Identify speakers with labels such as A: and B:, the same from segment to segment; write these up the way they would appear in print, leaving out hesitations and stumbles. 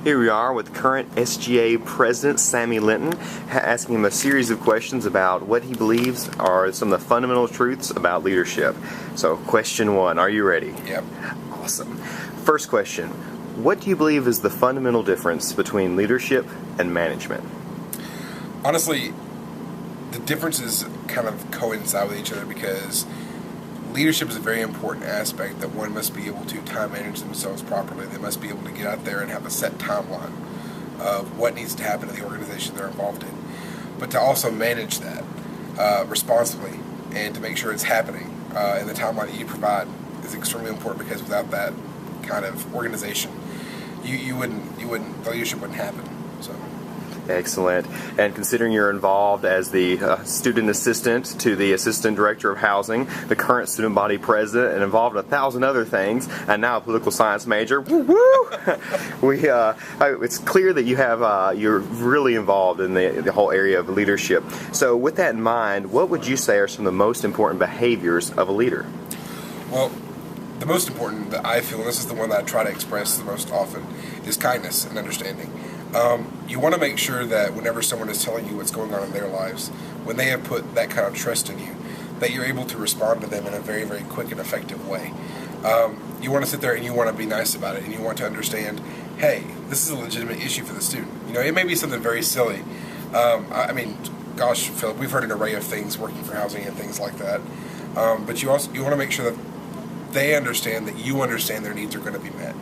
A: Here we are with current SGA President Sammy Linton, asking him a series of questions about what he believes are some of the fundamental truths about leadership. So, question one, are you ready?
B: Yep.
A: Awesome. First question, what do you believe is the fundamental difference between leadership and management?
B: Honestly, the differences kind of coincide with each other because leadership is a very important aspect that one must be able to time manage themselves properly. They must be able to get out there and have a set timeline of what needs to happen in the organization they're involved in. But to also manage that responsibly and to make sure it's happening in the timeline that you provide is extremely important, because without that kind of organization, the leadership wouldn't happen. So.
A: Excellent. And considering you're involved as the student assistant to the assistant director of housing, the current student body president, and involved in 1,000 other things, and now a political science major, woo-woo! It's clear that you're really involved in the whole area of leadership. So with that in mind, what would you say are some of the most important behaviors of a leader?
B: Well, the most important that I feel, and this is the one that I try to express the most often, is kindness and understanding. You want to make sure that whenever someone is telling you what's going on in their lives, when they have put that kind of trust in you, that you're able to respond to them in a very, very quick and effective way. You want to sit there and you want to be nice about it, and you want to understand, hey, this is a legitimate issue for the student. You know, it may be something very silly. Gosh, Phillip, we've heard an array of things working for housing and things like that. But you want to make sure that they understand that you understand their needs are going to be met.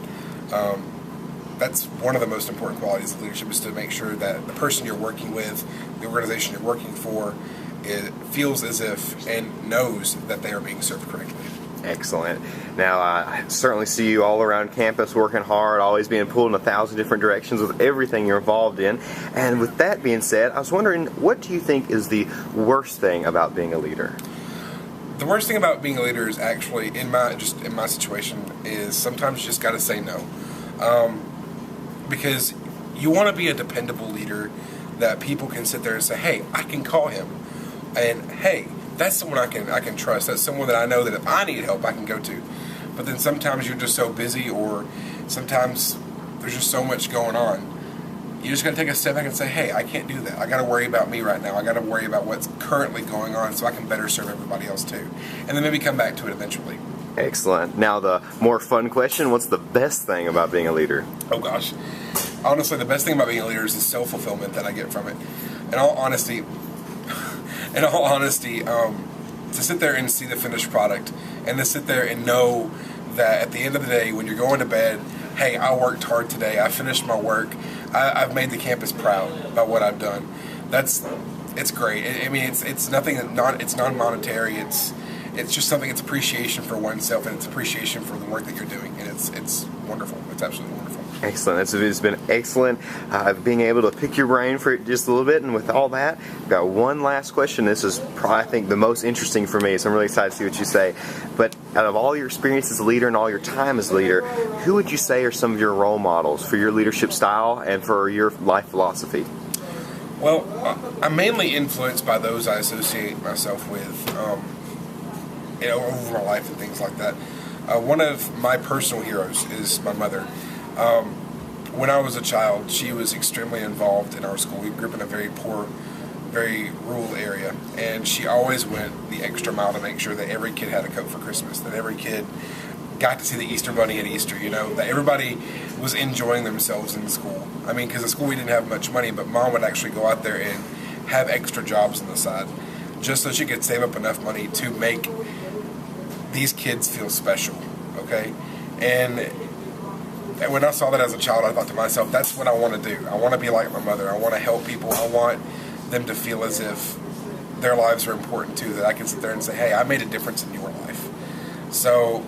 B: That's one of the most important qualities of leadership, is to make sure that the person you're working with, the organization you're working for, it feels as if and knows that they are being served correctly.
A: Excellent. Now, I certainly see you all around campus working hard, always being pulled in 1,000 different directions with everything you're involved in. And with that being said, I was wondering, what do you think is the worst thing about being a leader?
B: The worst thing about being a leader is actually, in my situation, is sometimes you just got to say no. Because you want to be a dependable leader that people can sit there and say, hey, I can call him, and hey, that's someone I can trust. That's someone that I know that if I need help, I can go to. But then sometimes you're just so busy, or sometimes there's just so much going on. You just got to take a step back and say, hey, I can't do that. I got to worry about me right now. I got to worry about what's currently going on so I can better serve everybody else too. And then maybe come back to it eventually.
A: Excellent. Now, the more fun question, what's the best thing about being a leader?
B: Oh gosh. Honestly, the best thing about being a leader is the self-fulfillment that I get from it. In all honesty, to sit there and see the finished product, and to sit there and know that at the end of the day, when you're going to bed, hey, I worked hard today, I finished my work, I've made the campus proud about what I've done. It's great. It's nothing, it's non-monetary. It's just something. It's appreciation for oneself, and it's appreciation for the work that you're doing, and it's wonderful. It's absolutely wonderful.
A: Excellent. It's been excellent being able to pick your brain for just a little bit. And with all that, I've got one last question. This is probably, I think, the most interesting for me, so I'm really excited to see what you say. But out of all your experience as a leader and all your time as a leader, who would you say are some of your role models for your leadership style and for your life philosophy?
B: Well, I'm mainly influenced by those I associate myself with over my life and things like that. One of my personal heroes is my mother. When I was a child, she was extremely involved in our school. We grew up in a very poor, very rural area, and she always went the extra mile to make sure that every kid had a coat for Christmas, that every kid got to see the Easter Bunny at Easter, that everybody was enjoying themselves in school. Because at school we didn't have much money, but Mom would actually go out there and have extra jobs on the side, just so she could save up enough money to make these kids feel special, okay? And when I saw that as a child, I thought to myself, that's what I want to do. I want to be like my mother. I want to help people. I want them to feel as if their lives are important too, that I can sit there and say, hey, I made a difference in your life. So,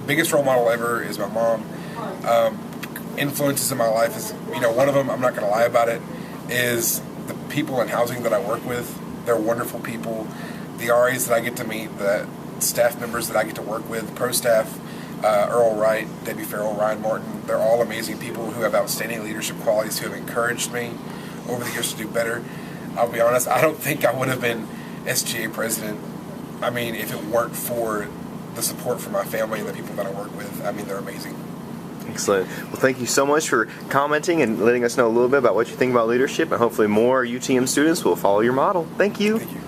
B: biggest role model ever is my mom. Influences in my life is, one of them, I'm not going to lie about it, is the people in housing that I work with. They're wonderful people. The RAs that I get to meet, the staff members that I get to work with, pro staff, Earl Wright, Debbie Farrell, Ryan Martin, they're all amazing people who have outstanding leadership qualities, who have encouraged me over the years to do better. I'll be honest, I don't think I would have been SGA president, if it weren't for the support from my family and the people that I work with. They're amazing.
A: Excellent. Well, thank you so much for commenting and letting us know a little bit about what you think about leadership, and hopefully more UTM students will follow your model. Thank you.
B: Thank you.